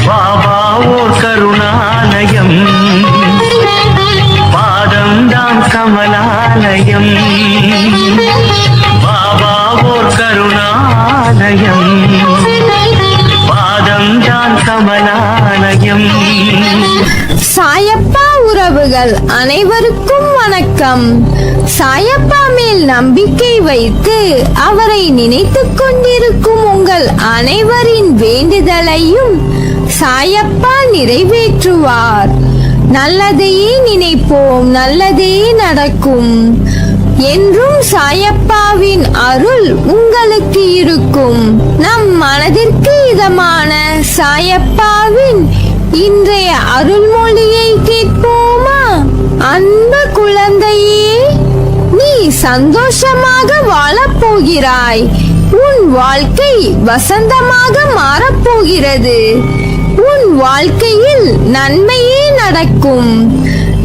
பாபா ஓர் கருணாலயம், பாதம்தான் கமலாலயம். பாபா ஓர் கருணாலயம், பாதம்தான் கமலாலயம். சாயப்பா உறவுகள் அனைவருக்கும் வணக்கம். சாயப்பா மேல் நம்பிக்கை வைத்து அவரை நினைத்துக் கொண்டிருக்கும் உங்கள் அனைவரின் வேண்டுதலையும் சாயப்பா நிறைவேற்றுவார். நல்லதையே நினைப்போம், நல்லதே நடக்கும். என்றும் சாயப்பாவின் அருள் உங்களுக்கு இருக்கும். நம் மனதிற்கு இதமான சாயப்பாவின் இன்றைய அருள்மொழியை கேட்போமா? அன்பு குழந்தையே, நீ சந்தோஷமாக வாழப் போகிறாய். உன் வாழ்க்கை வசந்தமாக மாறப்போகிறது. உன் வாழ்க்கையில் நன்மையே நடக்கும்.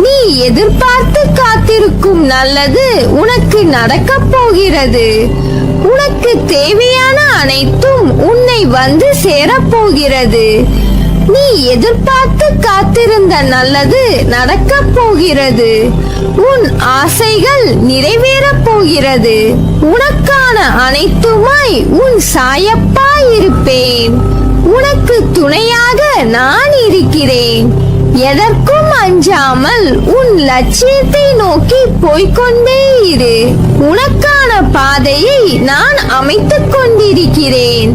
நீ எதிர்பார்த்து காத்திருக்கும் நல்லது உனக்கு நடக்கப் போகிறது. உனக்கு தேவையான அனைத்தும் உன்னை வந்து சேரப்போகிறது. நீ எதிர்பார்த்து காத்திருந்த நல்லது நடக்கப் போகிறது. உன் ஆசைகள் நிறைவேறப் போகிறது. உனக்கான அனைத்துமாய் உன் சாயப்பா இருப்பேன். உனக்கு துணையாக நான் இருக்கிறேன். எதற்கும் அஞ்சாமல் உன் லட்சியத்தை நோக்கி போய்கொண்டே இரு. உனக்கான பாதையை நான் அமைத்துக் கொண்டிருக்கிறேன்.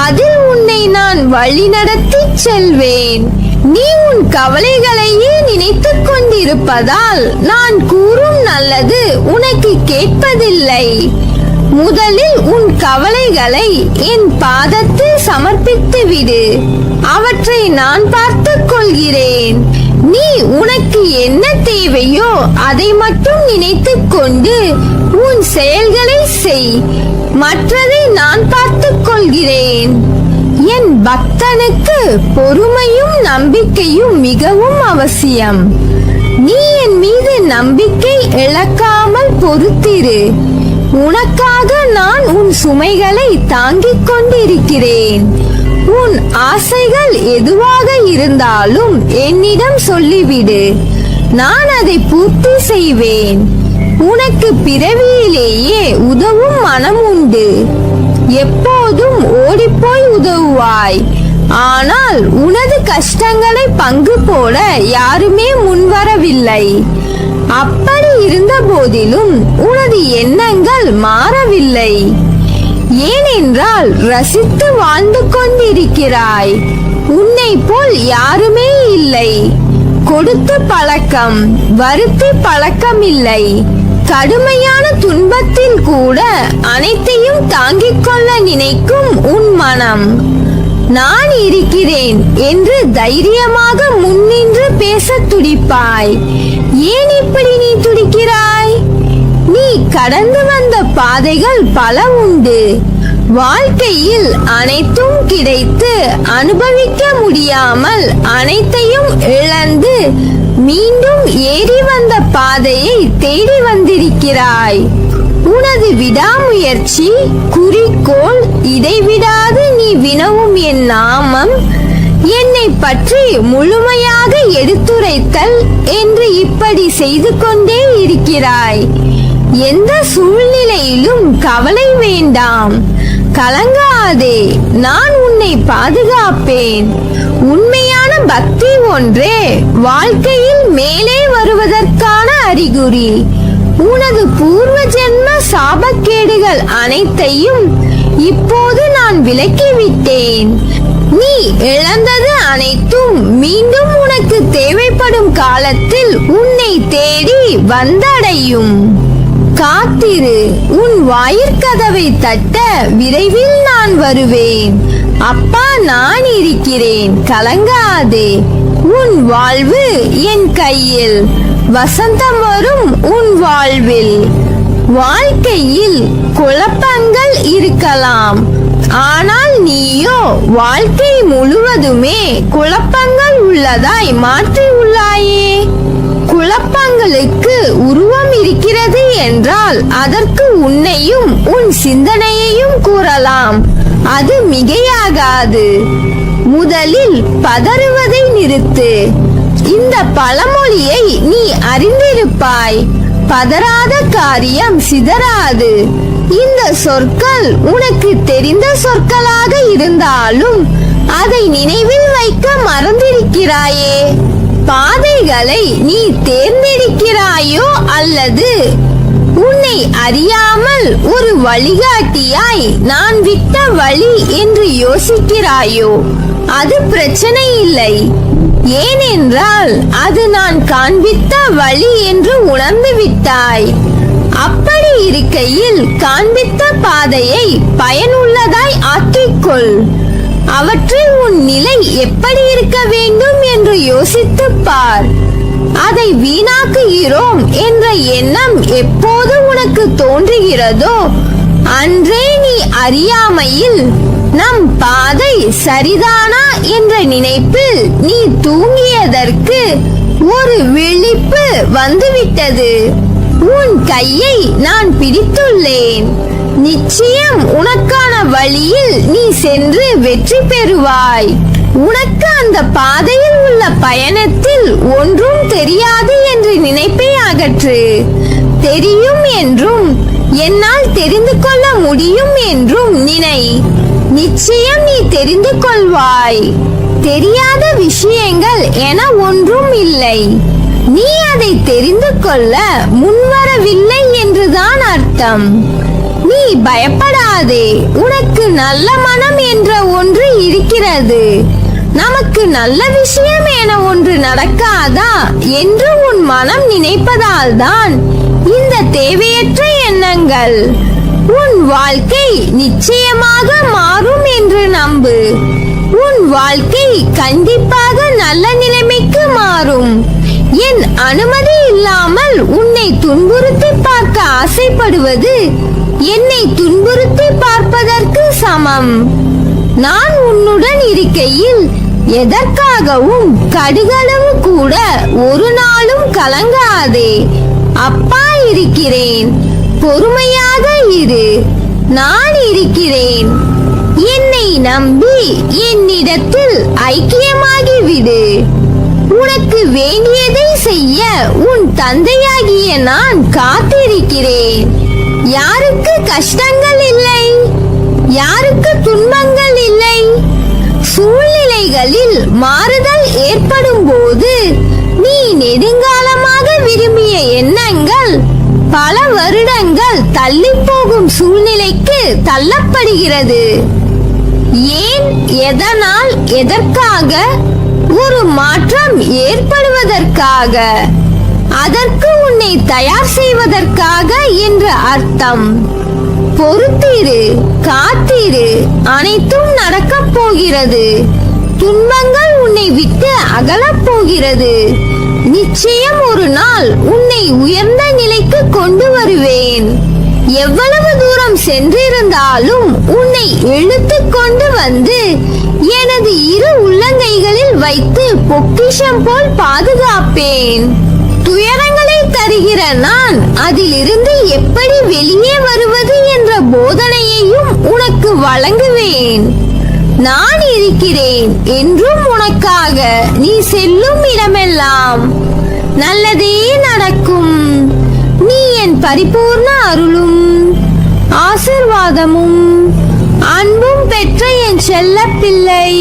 அதில் உன்னை நான் வழிநடத்தி செல்வேன். நீ உன் கவலைகளையே நினைத்துக் கொண்டிருப்பதால் நான் கூறும் நல்லது உனக்கு கேட்பதில்லை. முதலில் உன் கவலைகளை என் பாதத்தில் சமர்ப்பித்து விடு. அவற்றை நான் பார்த்துக் கொள்கிறேன். நீ உனக்கு என்ன தேவையோ அதை மட்டும் நினைத்துக் கொண்டு உன் செயல்களை செய். மற்றதை நான் பார்த்துக் கொள்கிறேன். என் பக்தனுக்கு பொறுமையும் நம்பிக்கையும் மிகவும் அவசியம். நீ என் மீது நம்பிக்கை இழக்காமல் பொறுத்திரு. உனக்காக நான் உன் சுமைகளை தாங்கிக் கொண்டிருக்கிறேன். உன் ஆசைகள் எதுவாக இருந்தாலும் என்னிடம் சொல்லிவிடு. நான் அதை பூர்த்தி செய்வேன். உனக்கு பிறவியிலேயே உதவும் மனம் உண்டு. எப்போதும் ஓடிப்போய் உதவுவாய். ஆனால் உனது கஷ்டங்களை பங்கு போட யாருமே முன்வரவில்லை. அப்படி இருந்த போதிலும் உனது எண்ணங்கள் மாறவில்லை. ஏனென்றால் ரசித்து வாழ்ந்து கொண்டிருக்கிறாய். உன்னை போல் யாருமே இல்லை. கொடுத்து பழக்கம், வருத்தி பழக்கம் இல்லை. கடுமையான துன்பத்தில் கூட அனைத்தையும் தாங்கிக் கொள்ள நினைக்கும் உன் மனம். நான் இருக்கிறேன் என்று தைரியமாக முன்னின்று பேச துடிப்பாய். ஏன் இப்படி நீ துடிக்கிறாய்? நீ கடந்து வந்த பாதைகள் பல உண்டு. வாழ்க்கையில் அனைத்தும் கிடைத்து அனுபவிக்க முடியாமல் அனைத்தையும் இழந்து மீண்டும் ஏறி வந்த பாதையை தேடி வந்திருக்கிறாய். உனது விடாமுயற்சி, குறிக்கோள், இடைவிடாது நீ வினவும் என் நாமம், என்னை பற்றி முழுமையாக எடுத்துரைத்தல் என்று இப்படி செய்து கொண்டே இருக்கிறாய். எந்த சூழ்நிலையிலும் கவலை வேண்டாம், கலங்காதே. நான் உன்னை பாதுகாப்பேன். உண்மையான பக்தி ஒன்றே வாழ்க்கையில் மேலே வருவதற்கான அறிகுறி. உனது பூர்வ ஜென்ம சாபக்கேடுகள் அனைத்தையும் இப்போது நான் விலக்கிவிட்டேன். நீ இழந்தது அனைத்தும் மீண்டும் உனக்கு தேவைப்படும் காலத்தில் உன்னை தேடி வந்தடையும். காத்திரு. உன் வாயிற்கதவை தட்ட விரைவில் நான் வருவேன். அப்பா, நான் இருக்கிறேன், கலங்காதே. உன் வாழ்வு என் கையில். வசந்தம் வரும் உன் வாழ்வில். வாழ்க்கையில் குழப்பங்கள் இருக்கலாம், ஆனால் நீயோ வாழ்க்கை முழுவதுமே குழப்பங்கள் உள்ளதாய் மாற்றி உள்ளாயே. குழப்பங்களுக்கு உருவம் இருக்கிறது என்றால் அதற்கு உன்னையும் உன் சிந்தனையையும் கூறலாம். அது மிகையாகாது. முதலில் பதறுவதை நிறுத்து. இந்த பழமொழியை நீ அறிந்திருப்பாய். பதறாத காரியம் சிதறாது. இந்த சொற்கள் உனக்கு தெரிந்த சொற்களாக இருந்தாலும் அதை நினைவில் வைக்க மறந்திருக்கிறாயே. பாதைகளை நீ தேர்ந்தெடுக்கிறாயோ அல்லது உன்னை அறியாமல் ஒரு வழிகாட்டியாய் நான் விட்ட வழி என்று யோசிக்கிறாயோ? அது பிரச்சனை இல்லை. ஏனென்றால் அது நான் காண்பித்த வழி என்று உணர்ந்து விட்டாய். அப்படி இருக்கையில் காண்பித்த பாதையை பயனுள்ளதாய் ஆக்கிக்கொள். அவற்றில் உன் நிலை எப்படி இருக்க வேண்டும் என்று யோசித்துப் பார். அதை வீணாக்குகிறோம் என்ற எண்ணம் எப்போது உனக்கு தோன்றுகிறதோ அன்றே நீ அறியாமையில் நம் பாதை சரிதானா என்ற நினைப்பில் நீ தூங்கியதற்கு ஒரு விழிப்பு வந்துவிட்டது. உன் கையை நான் பிடித்துள்ளேன். நிச்சயம் உனக்கான வழியில் நீ சென்று வெற்றி பெறுவாய். உனக்கு அந்த பாதையில் உள்ள பயணத்தில் ஒன்றும் தெரியாது என்று நினைப்பை அகற்று. தெரியும் என்றும் என்னால் தெரிந்து கொள்ள முடியும் என்றும் நினை. நிச்சயம் நீ தெரிந்து கொள்வாய். தெரியாத விஷயங்கள் என ஒன்றும் இல்லை. நீ அதை தெரிந்து கொள்ள முன்வரவில்லை என்றுதான் அர்த்தம். நீ பயப்படாதே. உனக்கு நல்ல மனம் என்ற ஒன்று இருக்கிறது. நமக்கு நல்ல விஷயம் என ஒன்று நடக்காதா என்று உன் மனம் நினைப்பதால் தான் இந்த தேவையற்ற எண்ணங்கள். உன் வாழ்க்கை நிச்சயமாக மாறும் என்று நம்பு. உன் வாழ்க்கை கண்டிப்பாக நல்ல நிலைமைக்கு மாறும். என் அனுமதி இல்லாமல் உன்னை துன்புறுத்தி பார்க்க ஆசைப்படுவது என்னை துன்புறுத்தி பார்ப்பதற்கு சமம். நான் உன்னுடன் இருக்கையில் எதற்காகவும் கடுகளவு கூட ஒரு நாளும் கலங்காதே. அப்பா இருக்கிறேன். பொறுமையாக இரு. நான் இருக்கிறேன். என்னை நம்பி என்னிடத்தில் ஐக்கியமாகிவிடு. உனக்கு வேண்டியதை செய்ய உன் தந்தையாகிய நான் காத்திருக்கிறேன். யாருக்கு கஷ்டங்கள் இல்லை? யாருக்கு துன்பங்கள் இல்லை? சூழ்நிலைகளில் மாறுதல் ஏற்படும் போது நீ நெடுங்காலமாக விரும்பிய எண்ணங்கள் பல வருடங்கள் தள்ளி போகும் சூழ்நிலைக்கு தள்ளப்படுகிறது. ஏன்? எதனால்? எதற்காக? ஒரு மாற்றம் ஏற்படுவதற்காக. அதற்கு உன்னை தயார் செய்வதற்காக என்று அர்த்தம். பொறுத்திரு, காத்திரு. அனைத்தும் நடக்கப் போகிறது. துன்பங்கள் உன்னை விட்டு அகலப் போகிறது. நிச்சயம் ஒரு நாள் உன்னை உயர்ந்த நிலைக்கு கொண்டு வருவேன். எவ்வளவு தூரம் சென்றிருந்தாலும் உன்னை இழுத்து கொண்டு வந்து எனது இரு உள்ளங்கைகளில் வைத்து பொக்கிஷம் போல் பாதுகாப்பேன். துயரங்களை தருகிற நான் அதிலிருந்து எப்படி வெளியே வருவது என்ற போதனையையும் உனக்கு வழங்குவேன். நான் இருக்கிறேன் என்றும் உனக்காக. நீ செல்லும் இடமெல்லாம் நல்லதே நடக்கும். நீ என் பரிபூர்ண அருளும் ஆசீர்வாதமும் அன்பும் பெற்ற என் செல்ல பிள்ளை.